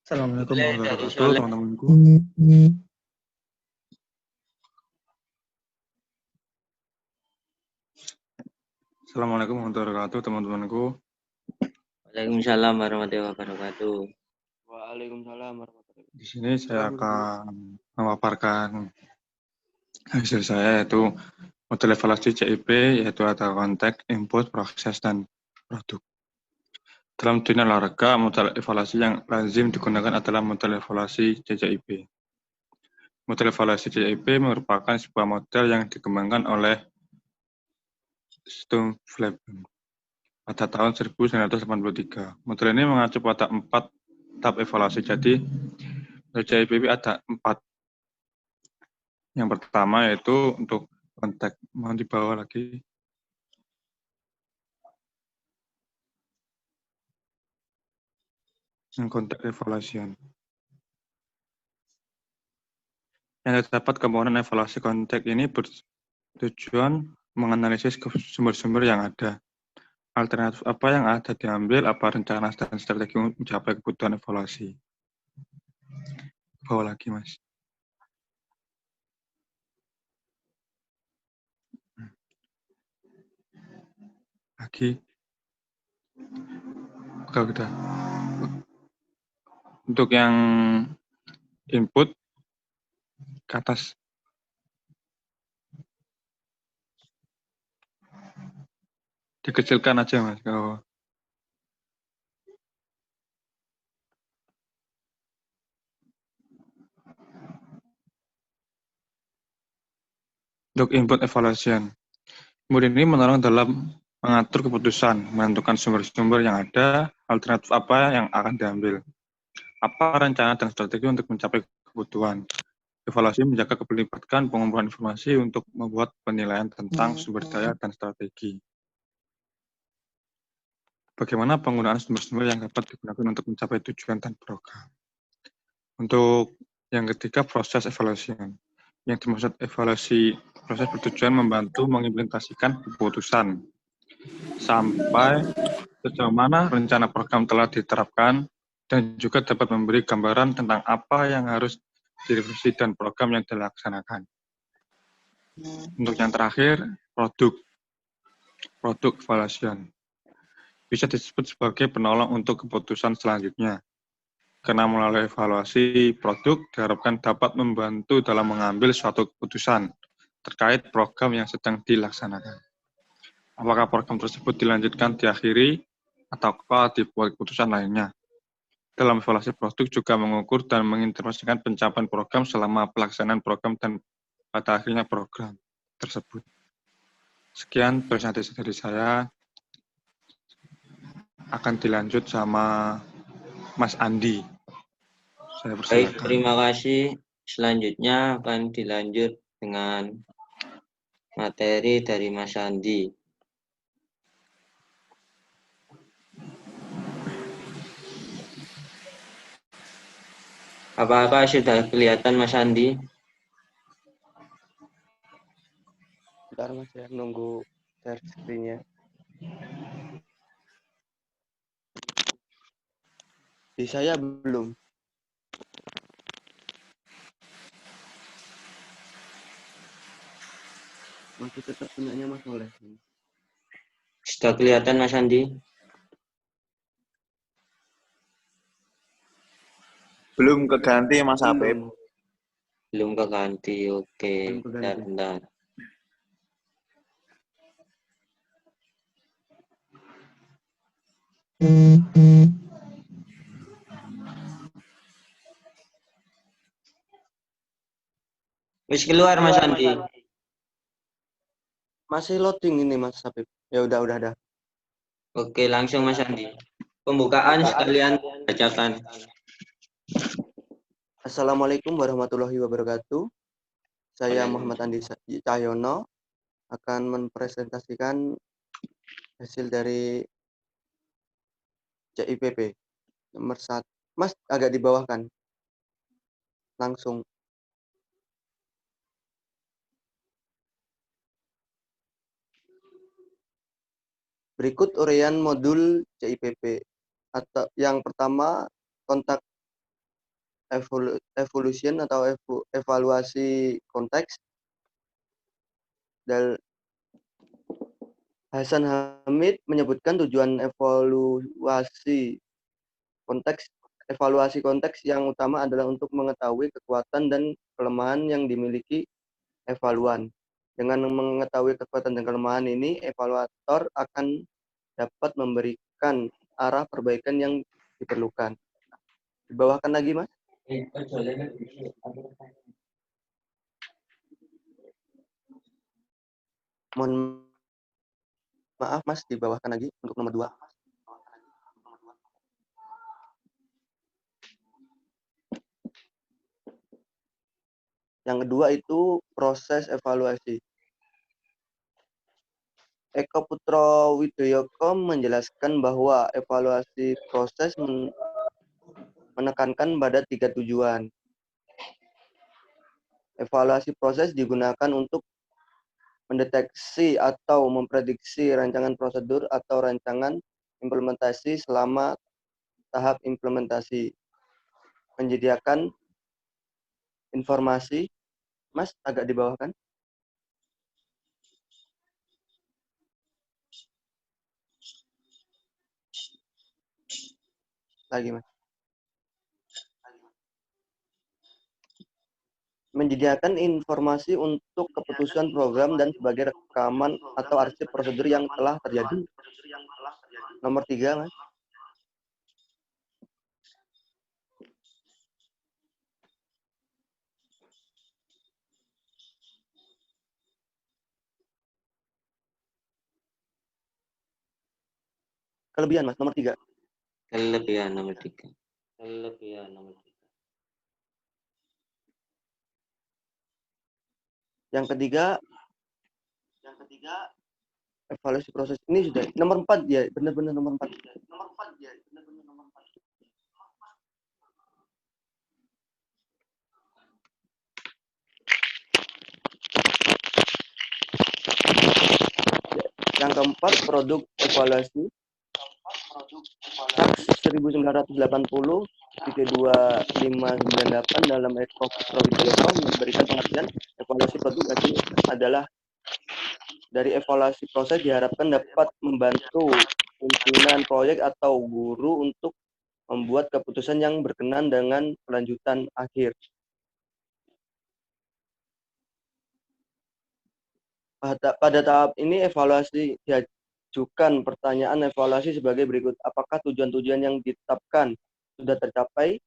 Assalamualaikum Mulai warahmatullahi dari wabarakatuh, Soleh. teman-temanku. Assalamualaikum warahmatullahi wabarakatuh, teman-temanku. Waalaikumsalam warahmatullahi wabarakatuh. Waalaikumsalam warahmatullahi wabarakatuh. Di sini saya akan memaparkan hasil saya, yaitu model evaluasi CIP, yaitu ada konteks, input, proses, dan produk. Dalam dunia olahraga, model evaluasi yang lazim digunakan adalah model evaluasi CCIP. Model evaluasi CCIP merupakan sebuah model yang dikembangkan oleh Sturmfleet pada tahun 1983. Model ini mengacu pada 4 tahap evaluasi. Jadi, CIP ada 4. Yang pertama yaitu untuk konteks. Mohon dibawa lagi. Yang konteks evaluation. Yang terdapat komponen evaluasi konteks ini bertujuan menganalisis sumber-sumber yang ada. Alternatif apa yang ada diambil, apa rencana dan strategi untuk mencapai kebutuhan evaluasi. Bawa lagi, Mas. Lagi. Oke, udah. Untuk yang input ke atas. Dikecilkan aja, Mas. Kalau untuk input evaluation. Kemudian ini menolong dalam mengatur keputusan, menentukan sumber-sumber yang ada, alternatif apa yang akan diambil, apa rencana dan strategi untuk mencapai kebutuhan. Evaluasi menjaga keterlibatan pengumpulan informasi untuk membuat penilaian tentang sumber daya dan strategi. Bagaimana penggunaan sumber-sumber yang dapat digunakan untuk mencapai tujuan dan program. Untuk yang ketiga, proses evaluation. Yang dimaksud evaluasi proses bertujuan membantu mengimplementasikan keputusan sampai sejauh mana rencana program telah diterapkan dan juga dapat memberi gambaran tentang apa yang harus direvisi dan program yang dilaksanakan. Untuk yang terakhir, produk evaluation. Bisa disebut sebagai penolong untuk keputusan selanjutnya. Karena melalui evaluasi produk diharapkan dapat membantu dalam mengambil suatu keputusan terkait program yang sedang dilaksanakan. Apakah program tersebut dilanjutkan, diakhiri, ataukah dibuat keputusan lainnya. Dalam evaluasi produk juga mengukur dan menginterpretasikan pencapaian program selama pelaksanaan program dan pada akhirnya program tersebut. Sekian presentasi dari saya. Akan dilanjut sama Mas Andi. Saya Baik, persilakan. terima kasih. Selanjutnya akan dilanjut dengan materi dari Mas Andi. Apakah sudah kelihatan Mas Andi? Bentar Mas, ya nunggu share screen-nya. Di saya belum. Masih tetap punyanya Mas Soleh. Sudah kelihatan Mas Andi? Belum keganti Mas Habib. Belum keganti, oke. Belum keganti. Bentar. Wis keluar Mas Andi. Masih loading ini Mas Habib. Ya udah. Oke, langsung Mas Andi. Pembukaan sekalian bacakan. Assalamualaikum warahmatullahi wabarakatuh. Saya Muhammad Andi Cahyono akan mempresentasikan hasil dari CIPP nomor 1. Mas agak di bawah kan? Langsung. Berikut uraian modul CIPP. Atau yang pertama, kontak evolution atau evaluasi konteks. Dan Hasan Hamid menyebutkan tujuan evaluasi konteks yang utama adalah untuk mengetahui kekuatan dan kelemahan yang dimiliki evaluan. Dengan mengetahui kekuatan dan kelemahan ini, evaluator akan dapat memberikan arah perbaikan yang diperlukan. Dibawahkan lagi, Mas. Mohon maaf, Mas, dibawahkan lagi untuk nomor 2. Yang kedua itu proses evaluasi. Eko Putro Widoyoko menjelaskan bahwa evaluasi proses menekankan pada 3 tujuan. Evaluasi proses digunakan untuk mendeteksi atau memprediksi rancangan prosedur atau rancangan implementasi selama tahap implementasi. Menyediakan informasi. Mas, agak dibawahkan. Lagi, Mas. Menyediakan informasi untuk keputusan program dan sebagai rekaman atau arsip prosedur yang telah terjadi. Nomor 3, Mas. Kelebihan, Mas. Nomor 3. Kelebihan nomor 3. Yang ketiga, evaluasi proses ini sudah nomor 4 ya, benar-benar nomor 4. Yang keempat, produk evaluasi. Tax 1980 32598 dalam Eko Putro Widoyoko memberikan pengertian evaluasi produk adalah dari evaluasi proses diharapkan dapat membantu pimpinan proyek atau guru untuk membuat keputusan yang berkenan dengan kelanjutan akhir. Pada tahap ini evaluasi diajukan pertanyaan evaluasi sebagai berikut. Apakah tujuan-tujuan yang ditetapkan sudah tercapai?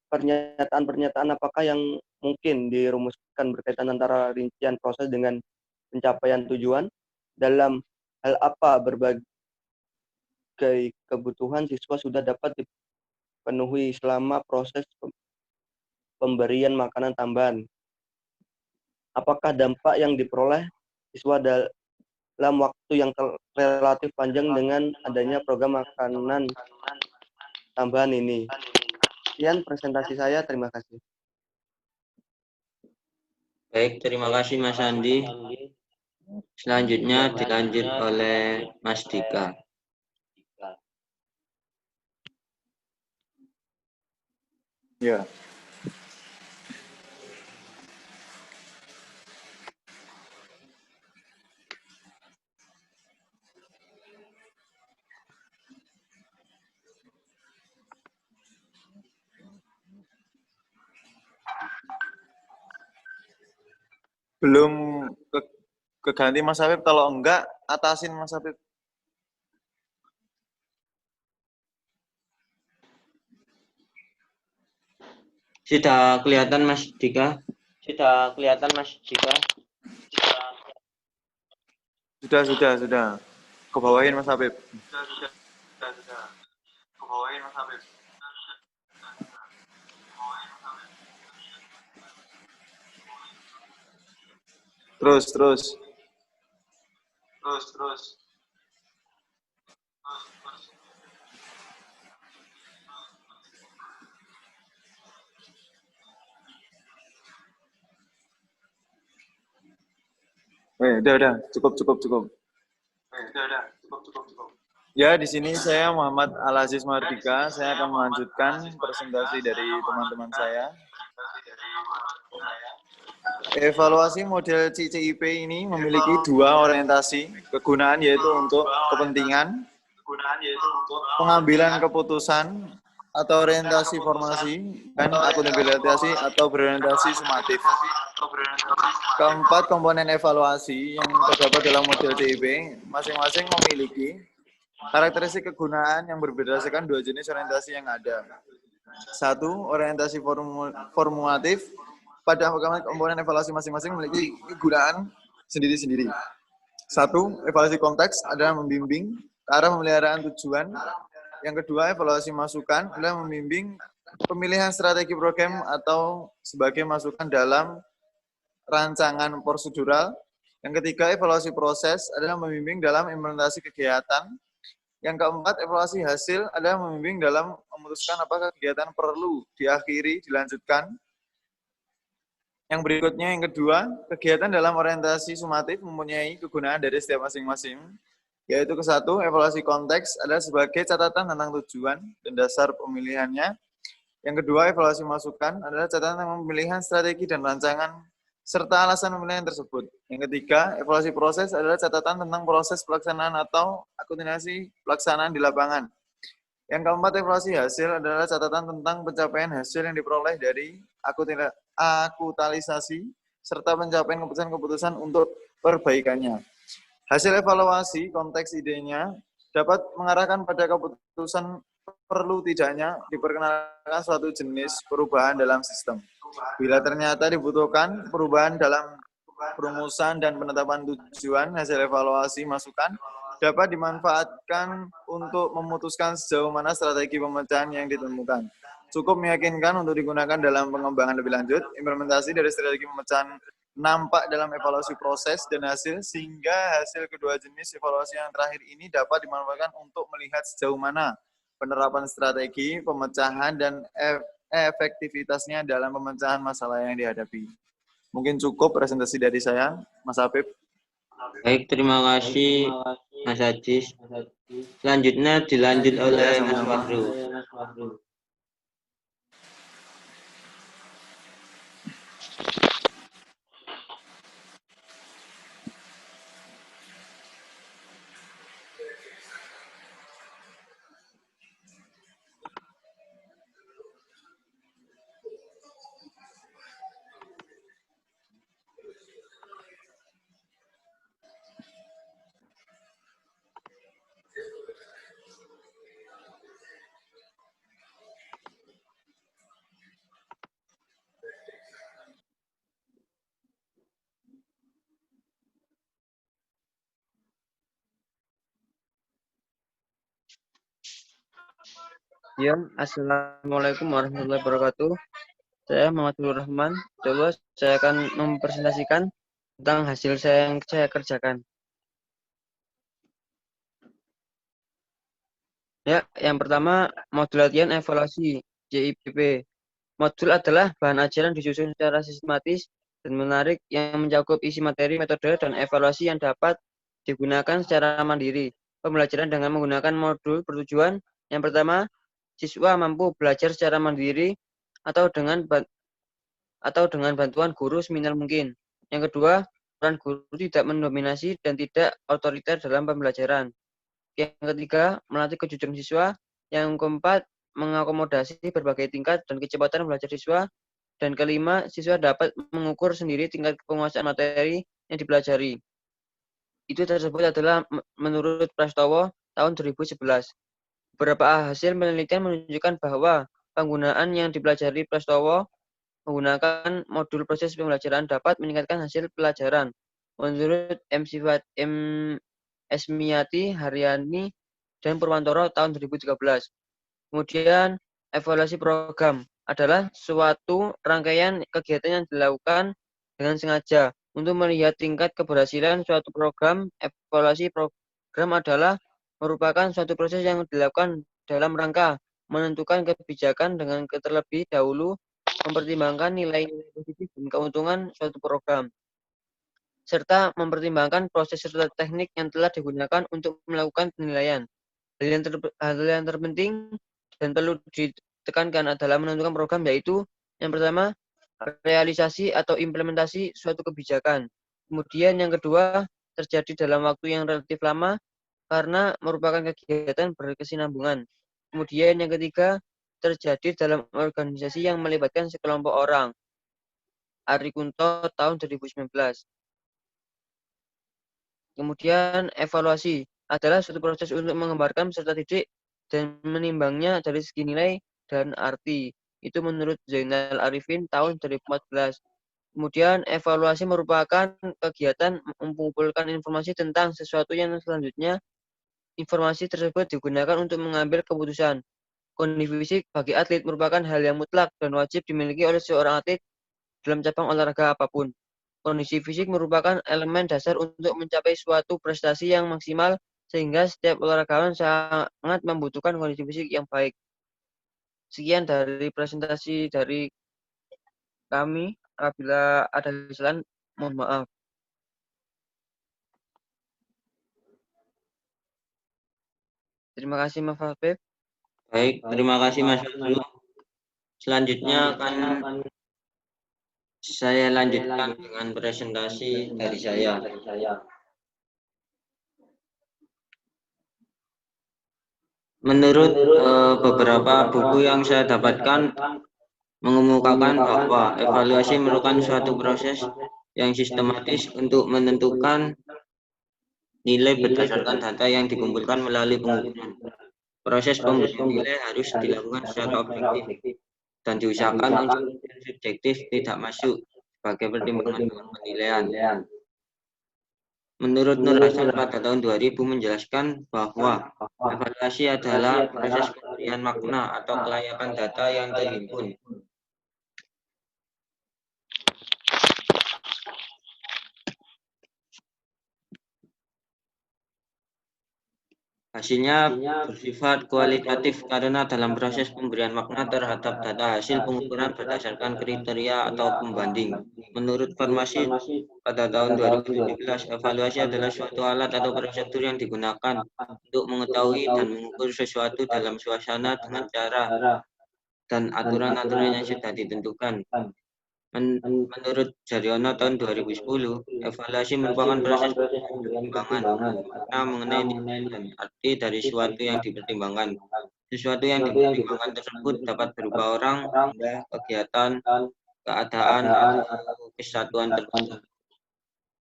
Pernyataan-pernyataan apakah yang mungkin dirumuskan berkaitan antara rincian proses dengan pencapaian tujuan? Dalam hal apa berbagai kebutuhan siswa sudah dapat dipenuhi selama proses pemberian makanan tambahan? Apakah dampak yang diperoleh siswa dalam waktu yang relatif panjang dengan adanya program makanan tambahan ini? Sekian presentasi saya, terima kasih. Baik, terima kasih Mas Andi. Selanjutnya dilanjut oleh Mas Dika. Ya. Belum keganti Mas Habib, kalau enggak atasin Mas Habib. Sudah kelihatan Mas Dika? Sudah. Kebawain Mas Habib. Terus. Udah. Cukup. Ya, di sini saya Muhammad Al-Aziz Mardika. Saya akan melanjutkan presentasi dari teman-teman saya. Evaluasi model CCIP ini memiliki dua orientasi kegunaan, yaitu untuk kepentingan, pengambilan keputusan, atau orientasi formasi, dan akuntabilitas atau berorientasi sumatif. Keempat komponen evaluasi yang terdapat dalam model CIP masing-masing memiliki karakteristik kegunaan yang berdasarkan dua jenis orientasi yang ada. Satu, orientasi formulatif. Pada komponen evaluasi masing-masing memiliki kegunaan sendiri-sendiri. Satu, evaluasi konteks adalah membimbing ke arah pemeliharaan tujuan. Yang kedua, evaluasi masukan adalah membimbing pemilihan strategi program atau sebagai masukan dalam rancangan prosedural. Yang ketiga, evaluasi proses adalah membimbing dalam implementasi kegiatan. Yang keempat, evaluasi hasil adalah membimbing dalam memutuskan apakah kegiatan perlu diakhiri, dilanjutkan. Yang berikutnya, yang kedua, kegiatan dalam orientasi sumatif mempunyai kegunaan dari setiap masing-masing, yaitu ke satu, evaluasi konteks adalah sebagai catatan tentang tujuan dan dasar pemilihannya. Yang kedua, evaluasi masukan adalah catatan tentang pemilihan strategi dan rancangan serta alasan pemilihan tersebut. Yang ketiga, evaluasi proses adalah catatan tentang proses pelaksanaan atau akuntansi pelaksanaan di lapangan. Yang keempat, evaluasi hasil adalah catatan tentang pencapaian hasil yang diperoleh dari akutalisasi serta pencapaian keputusan-keputusan untuk perbaikannya. Hasil evaluasi konteks idenya dapat mengarahkan pada keputusan perlu tidaknya diperkenalkan suatu jenis perubahan dalam sistem. Bila ternyata dibutuhkan perubahan dalam perumusan dan penetapan tujuan, hasil evaluasi masukan dapat dimanfaatkan untuk memutuskan sejauh mana strategi pemecahan yang ditemukan. Cukup meyakinkan untuk digunakan dalam pengembangan lebih lanjut. Implementasi dari strategi pemecahan nampak dalam evaluasi proses dan hasil, sehingga hasil kedua jenis evaluasi yang terakhir ini dapat dimanfaatkan untuk melihat sejauh mana penerapan strategi pemecahan dan efektivitasnya dalam pemecahan masalah yang dihadapi. Mungkin cukup presentasi dari saya, Mas Habib. Baik, terima kasih Mas Aziz. Selanjutnya dilanjut oleh Mas Wahru. Ya, Assalamualaikum warahmatullahi wabarakatuh. Saya Muhammad Nur Rahman. Coba saya akan mempresentasikan tentang hasil yang saya kerjakan. Ya, yang pertama, modul latihan evaluasi JIPP. Modul adalah bahan ajaran disusun secara sistematis dan menarik yang mencakup isi materi, metode, dan evaluasi yang dapat digunakan secara mandiri. Pembelajaran dengan menggunakan modul bertujuan yang pertama, siswa mampu belajar secara mandiri atau dengan bantuan guru seminimal mungkin. Yang kedua, peran guru tidak mendominasi dan tidak otoriter dalam pembelajaran. Yang ketiga, melatih kejujuran siswa. Yang keempat, mengakomodasi berbagai tingkat dan kecepatan belajar siswa. Dan kelima, siswa dapat mengukur sendiri tingkat penguasaan materi yang dipelajari. Itu tersebut adalah menurut Prastowo tahun 2011. Beberapa hasil penelitian menunjukkan bahwa penggunaan yang dipelajari Prastowo menggunakan modul proses pembelajaran dapat meningkatkan hasil pelajaran. Menurut M. Esmiati, Haryani, dan Purwantoro tahun 2013. Kemudian, evaluasi program adalah suatu rangkaian kegiatan yang dilakukan dengan sengaja untuk melihat tingkat keberhasilan suatu program. Evaluasi program adalah merupakan suatu proses yang dilakukan dalam rangka menentukan kebijakan dengan terlebih dahulu mempertimbangkan nilai-nilai positif dan keuntungan suatu program, serta mempertimbangkan proses serta teknik yang telah digunakan untuk melakukan penilaian. Hal yang terpenting dan perlu ditekankan adalah menentukan program, yaitu yang pertama, realisasi atau implementasi suatu kebijakan. Kemudian yang kedua, terjadi dalam waktu yang relatif lama karena merupakan kegiatan berkesinambungan. Kemudian yang ketiga, terjadi dalam organisasi yang melibatkan sekelompok orang. Ari Kunto tahun 2019. Kemudian evaluasi adalah suatu proses untuk menggambarkan peserta didik dan menimbangnya dari segi nilai dan arti. Itu menurut Zainal Arifin tahun 2014. Kemudian evaluasi merupakan kegiatan mengumpulkan informasi tentang sesuatu yang selanjutnya informasi tersebut digunakan untuk mengambil keputusan. Kondisi fisik bagi atlet merupakan hal yang mutlak dan wajib dimiliki oleh seorang atlet dalam cabang olahraga apapun. Kondisi fisik merupakan elemen dasar untuk mencapai suatu prestasi yang maksimal, sehingga setiap olahragawan sangat membutuhkan kondisi fisik yang baik. Sekian dari presentasi dari kami. Apabila ada kesalahan, mohon maaf. Terima kasih, Mas Habib. Baik, terima kasih Mas Fadlu. Selanjutnya akan saya lanjutkan dengan presentasi dari saya. Menurut beberapa buku yang saya dapatkan mengemukakan bahwa evaluasi merupakan suatu proses yang sistematis untuk menentukan nilai berdasarkan data yang dikumpulkan melalui pengukuran. Proses pemberian nilai harus dilakukan secara objektif dan diusahakan unsur subjektif tidak masuk sebagai pertimbangan dalam penilaian. Menurut Nur Hasan pada tahun 2000 menjelaskan bahwa evaluasi adalah proses pemberian makna atau kelayakan data yang terhimpun. Hasilnya bersifat kualitatif karena dalam proses pemberian makna terhadap data hasil pengukuran berdasarkan kriteria atau pembanding. Menurut Farmasi pada tahun 2017, evaluasi adalah suatu alat atau prosedur yang digunakan untuk mengetahui dan mengukur sesuatu dalam suasana dengan cara dan aturan-aturan yang sudah ditentukan. Menurut Jaryono tahun 2010, evaluasi merupakan proses pertimbangan makna mengenai nilai dan arti dari sesuatu yang dipertimbangkan. Sesuatu yang dipertimbangkan tersebut dapat berupa orang, benda, kegiatan, keadaan, atau kesatuan tertentu.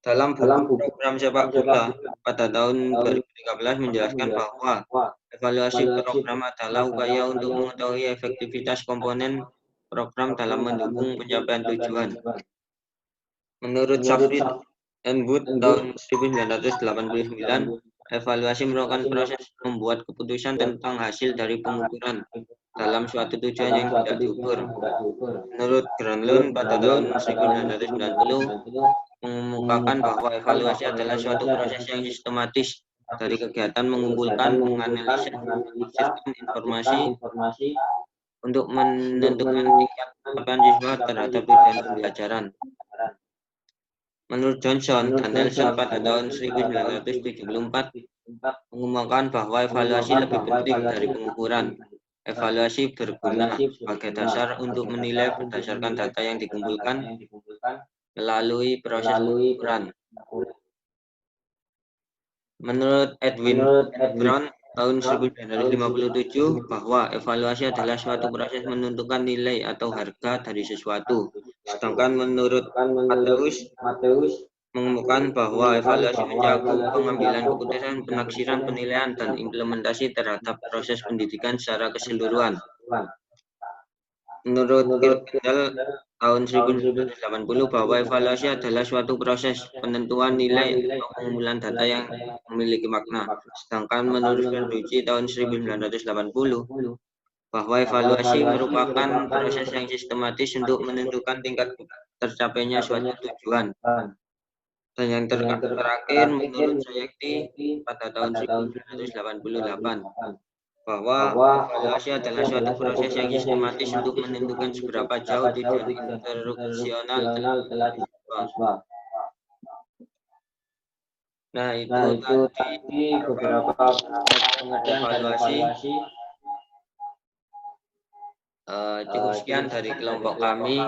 Dalam buku program sepak bola pada tahun 2013 menjelaskan bahwa evaluasi program adalah upaya untuk mengetahui efektivitas komponen program dalam mendukung pencapaian tujuan. Menurut Safrid and Wood tahun 1989, evaluasi merupakan proses membuat keputusan tentang hasil dari pengukuran dalam suatu tujuan yang tidak diukur. Menurut Granlund pada tahun 1990, mengemukakan bahwa evaluasi adalah suatu proses yang sistematis dari kegiatan mengumpulkan, menganalisis, sistem informasi untuk menentukan tingkat pencapaian siswa terhadap tujuan pembelajaran. Menurut Johnson dan Nelson pada tahun 1974 mengumumkan bahwa evaluasi lebih penting dari pengukuran. Evaluasi berguna sebagai dasar untuk menilai berdasarkan data yang dikumpulkan melalui proses pengukuran. Menurut Edwin Brown tahun 1957 bahwa evaluasi adalah suatu proses menentukan nilai atau harga dari sesuatu. Sedangkan menurut Mateus mengemukakan bahwa evaluasi mencakup pengambilan keputusan, penaksiran, penilaian, dan implementasi terhadap proses pendidikan secara keseluruhan. Menurut Kirkendall tahun 1980 bahwa evaluasi adalah suatu proses penentuan nilai atau pengumpulan data yang memiliki makna. Sedangkan menurut Verducci tahun 1980 bahwa evaluasi merupakan proses yang sistematis untuk menentukan tingkat tercapainya suatu tujuan. Dan yang terakhir menurut Sayekti pada tahun 1988 bahwa evaluasi adalah suatu proses yang sistematis untuk menentukan seberapa jauh tujuan instruksional telah dicapai. Nah, itu tadi beberapa pengertian dan evaluasi. Cukup sekian dari kelompok kami.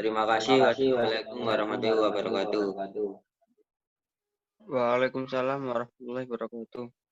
Terima kasih. Wassalamualaikum warahmatullahi wabarakatuh. Waalaikumsalam warahmatullahi wabarakatuh.